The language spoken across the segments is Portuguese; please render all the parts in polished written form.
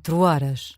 24 horas.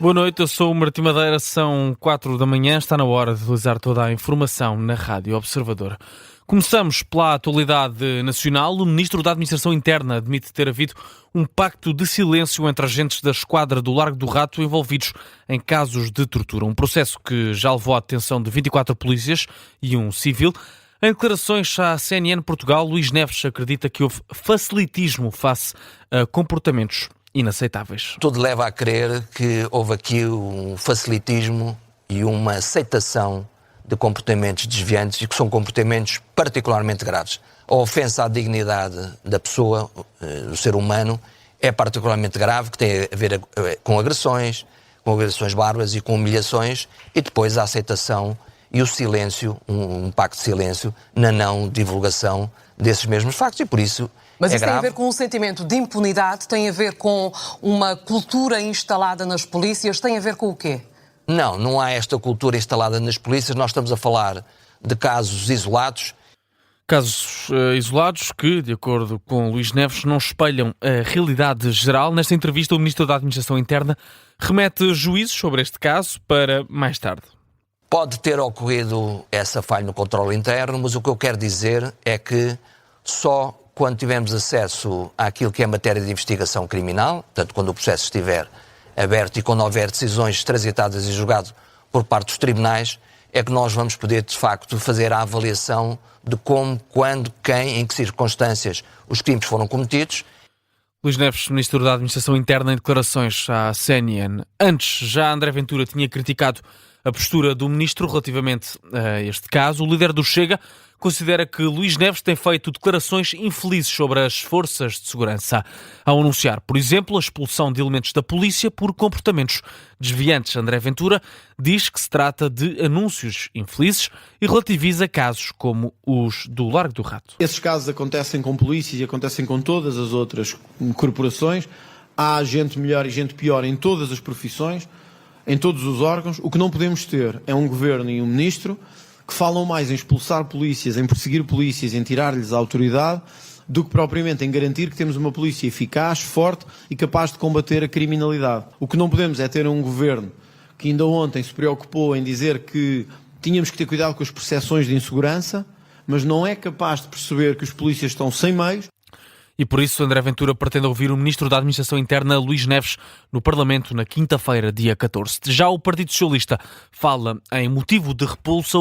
Boa noite, eu sou o Martim Madeira, são 4 da manhã, está na hora de utilizar toda a informação na Rádio Observador. Começamos pela atualidade nacional. O Ministro da Administração Interna admite ter havido um pacto de silêncio entre agentes da esquadra do Largo do Rato envolvidos em casos de tortura. Um processo que já levou à detenção de 24 polícias e um civil. Em declarações à CNN Portugal, Luís Neves acredita que houve facilitismo face a comportamentos inaceitáveis. Tudo leva a crer que houve aqui um facilitismo e uma aceitação de comportamentos desviantes e que são comportamentos particularmente graves. A ofensa à dignidade da pessoa, do ser humano, é particularmente grave, que tem a ver com agressões bárbaras e com humilhações, e depois a aceitação e o silêncio, um pacto de silêncio, na não divulgação desses mesmos factos, e por isso Mas isso grave. Tem a ver com um sentimento de impunidade, tem a ver com uma cultura instalada nas polícias, tem a ver com o quê? Não há esta cultura instalada nas polícias. Nós estamos a falar de casos isolados. Casos isolados que, de acordo com Luís Neves, não espelham a realidade geral. Nesta entrevista, o Ministro da Administração Interna remete juízos sobre este caso para mais tarde. Pode ter ocorrido essa falha no controle interno, mas o que eu quero dizer é que só quando tivermos acesso àquilo que é matéria de investigação criminal, portanto, quando o processo estiver aberto e quando houver decisões transitadas e julgadas por parte dos tribunais, é que nós vamos poder, de facto, fazer a avaliação de como, quando, quem, em que circunstâncias os crimes foram cometidos. Luís Neves, Ministro da Administração Interna, em declarações à CNN. Antes, já André Ventura tinha criticado a postura do Ministro relativamente a este caso. O líder do Chega considera que Luís Neves tem feito declarações infelizes sobre as forças de segurança, ao anunciar, por exemplo, a expulsão de elementos da polícia por comportamentos desviantes. André Ventura diz que se trata de anúncios infelizes e relativiza casos como os do Largo do Rato. Esses casos acontecem com polícias e acontecem com todas as outras corporações. Há gente melhor e gente pior em todas as profissões, em todos os órgãos. O que não podemos ter é um governo e um ministro que falam mais em expulsar polícias, em perseguir polícias, em tirar-lhes a autoridade, do que propriamente em garantir que temos uma polícia eficaz, forte e capaz de combater a criminalidade. O que não podemos é ter um governo que ainda ontem se preocupou em dizer que tínhamos que ter cuidado com as percepções de insegurança, mas não é capaz de perceber que os polícias estão sem meios. E por isso André Ventura pretende ouvir o Ministro da Administração Interna, Luís Neves, no Parlamento na quinta-feira, dia 14. Já o Partido Socialista fala em motivo de repulsa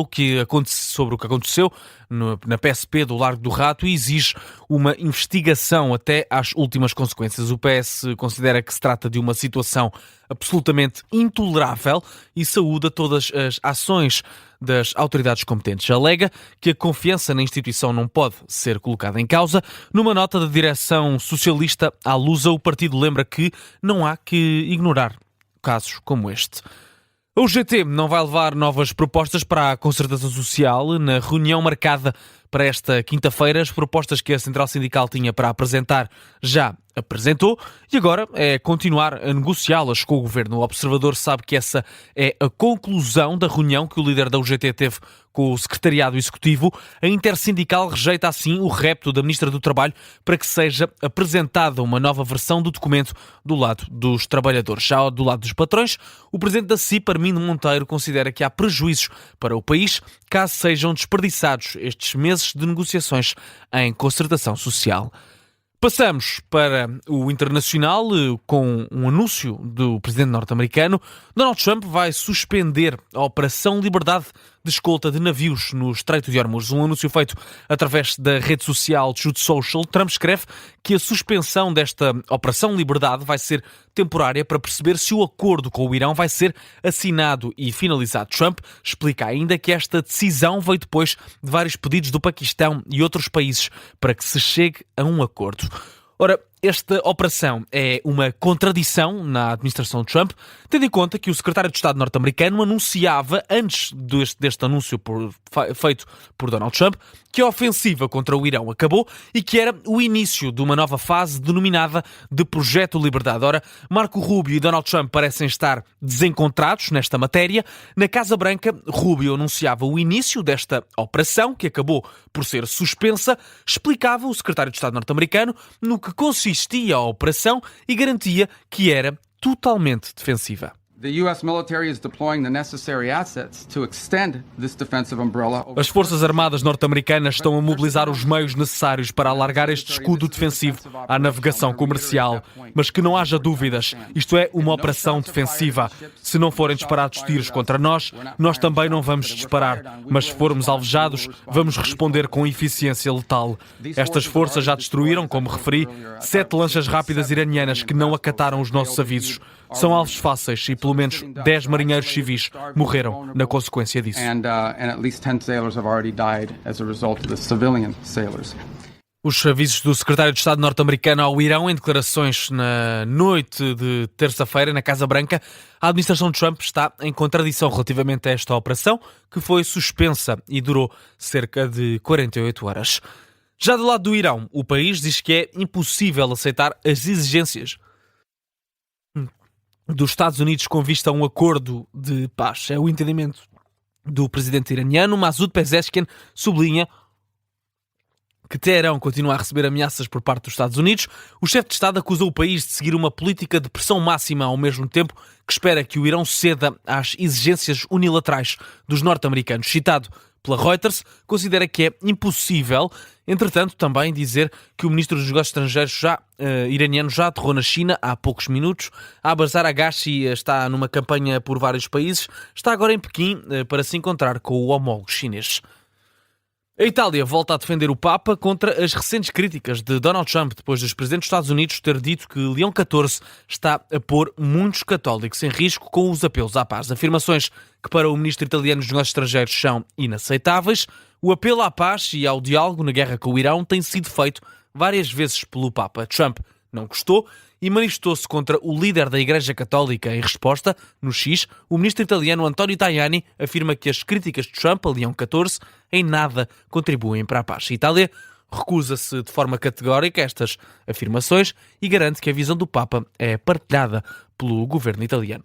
sobre o que aconteceu na PSP do Largo do Rato e exige uma investigação até às últimas consequências. O PS considera que se trata de uma situação absolutamente intolerável e saúda todas as ações das autoridades competentes. Alega que a confiança na instituição não pode ser colocada em causa. Numa nota da direção socialista à Lusa, o partido lembra que não há que ignorar casos como este. A UGT não vai levar novas propostas para a concertação social. Na reunião marcada para esta quinta-feira, as propostas que a Central Sindical tinha para apresentar já apresentou e agora é continuar a negociá-las com o Governo. O Observador sabe que essa é a conclusão da reunião que o líder da UGT teve com o Secretariado Executivo. A Intersindical rejeita assim o repto da Ministra do Trabalho para que seja apresentada uma nova versão do documento do lado dos trabalhadores. Já do lado dos patrões, o Presidente da CIP, Armindo Monteiro, considera que há prejuízos para o país caso sejam desperdiçados estes meses de negociações em concertação social. Passamos para o internacional com um anúncio do presidente norte-americano. Donald Trump vai suspender a Operação Liberdade de escolta de navios no Estreito de Hormuz. Um anúncio feito através da rede social Truth Social. Trump escreve que a suspensão desta Operação Liberdade vai ser temporária para perceber se o acordo com o Irão vai ser assinado e finalizado. Trump explica ainda que esta decisão veio depois de vários pedidos do Paquistão e outros países para que se chegue a um acordo. Ora, esta operação é uma contradição na administração Trump, tendo em conta que o secretário de Estado norte-americano anunciava, antes deste anúncio feito por Donald Trump, que a ofensiva contra o Irão acabou e que era o início de uma nova fase denominada de Projeto Liberdade. Ora, Marco Rubio e Donald Trump parecem estar desencontrados nesta matéria. Na Casa Branca, Rubio anunciava o início desta operação, que acabou por ser suspensa, explicava o secretário de Estado norte-americano no que consistia a operação e garantia que era totalmente defensiva. The US military is deploying the necessary assets to extend this defensive umbrella. As Forças Armadas norte-americanas estão a mobilizar os meios necessários para alargar este escudo defensivo à navegação comercial. Mas que não haja dúvidas, isto é uma operação defensiva. Se não forem disparados tiros contra nós, nós também não vamos disparar. Mas se formos alvejados, vamos responder com eficiência letal. Estas forças já destruíram, como referi, 7 lanchas rápidas iranianas que não acataram os nossos avisos. São alvos fáceis e pelo menos 10 marinheiros civis morreram na consequência disso. Os avisos do secretário de Estado norte-americano ao Irão em declarações na noite de terça-feira na Casa Branca, a administração de Trump está em contradição relativamente a esta operação, que foi suspensa e durou cerca de 48 horas. Já do lado do Irão, o país diz que é impossível aceitar as exigências dos Estados Unidos com vista a um acordo de paz. É o entendimento do presidente iraniano. Masoud Pezeshkian sublinha que Teherão continua a receber ameaças por parte dos Estados Unidos. O chefe de Estado acusou o país de seguir uma política de pressão máxima ao mesmo tempo que espera que o Irão ceda às exigências unilaterais dos norte-americanos. Citado pela Reuters, considera que é impossível, entretanto, também dizer que o ministro dos Negócios Estrangeiros iraniano já aterrou na China há poucos minutos. Abbas Araghchi está numa campanha por vários países, está agora em Pequim para se encontrar com o homólogo chinês. A Itália volta a defender o Papa contra as recentes críticas de Donald Trump, depois dos presidentes dos Estados Unidos ter dito que Leão XIV está a pôr muitos católicos em risco com os apelos à paz. Afirmações que para o ministro italiano dos Negócios Estrangeiros são inaceitáveis. O apelo à paz e ao diálogo na guerra com o Irão tem sido feito várias vezes pelo Papa. Trump não gostou e manifestou-se contra o líder da Igreja Católica. Em resposta, no X, o ministro italiano Antonio Tajani afirma que as críticas de Trump a Leão XIV em nada contribuem para a paz. A Itália recusa-se de forma categórica a estas afirmações e garante que a visão do Papa é partilhada pelo governo italiano.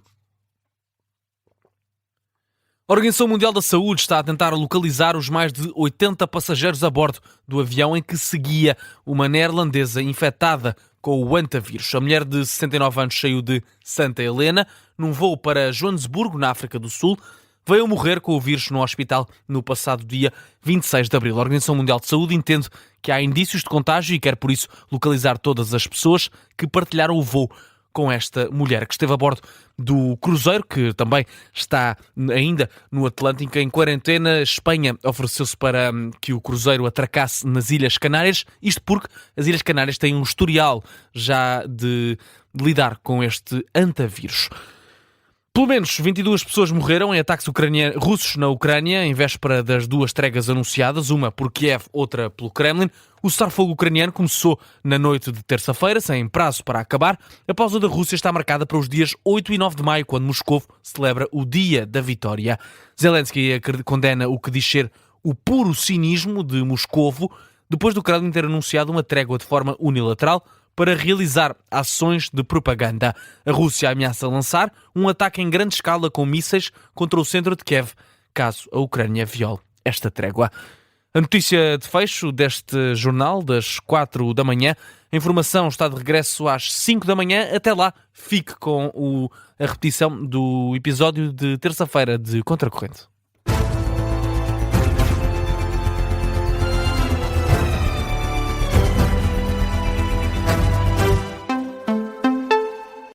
A Organização Mundial da Saúde está a tentar localizar os mais de 80 passageiros a bordo do avião em que seguia uma neerlandesa infectada com o hantavírus. A mulher de 69 anos saiu de Santa Helena num voo para Joanesburgo, na África do Sul. Veio a morrer com o vírus no hospital no passado dia 26 de abril. A Organização Mundial de Saúde entende que há indícios de contágio e quer, por isso, localizar todas as pessoas que partilharam o voo com esta mulher, que esteve a bordo do cruzeiro, que também está ainda no Atlântico em quarentena. Espanha ofereceu-se para que o cruzeiro atracasse nas Ilhas Canárias, isto porque as Ilhas Canárias têm um historial já de lidar com este hantavírus. Pelo menos 22 pessoas morreram em ataques russos na Ucrânia, em véspera das 2 tregas anunciadas, uma por Kiev, outra pelo Kremlin. O cessar-fogo ucraniano começou na noite de terça-feira, sem prazo para acabar. A pausa da Rússia está marcada para os dias 8 e 9 de maio, quando Moscou celebra o Dia da Vitória. Zelensky condena o que diz ser o puro cinismo de Moscovo, depois do Kremlin ter anunciado uma trégua de forma unilateral para realizar ações de propaganda. A Rússia ameaça lançar um ataque em grande escala com mísseis contra o centro de Kiev, caso a Ucrânia viole esta trégua. A notícia de fecho deste jornal, das 4 da manhã. A informação está de regresso às 5 da manhã. Até lá, fique com a repetição do episódio de terça-feira de Contracorrente.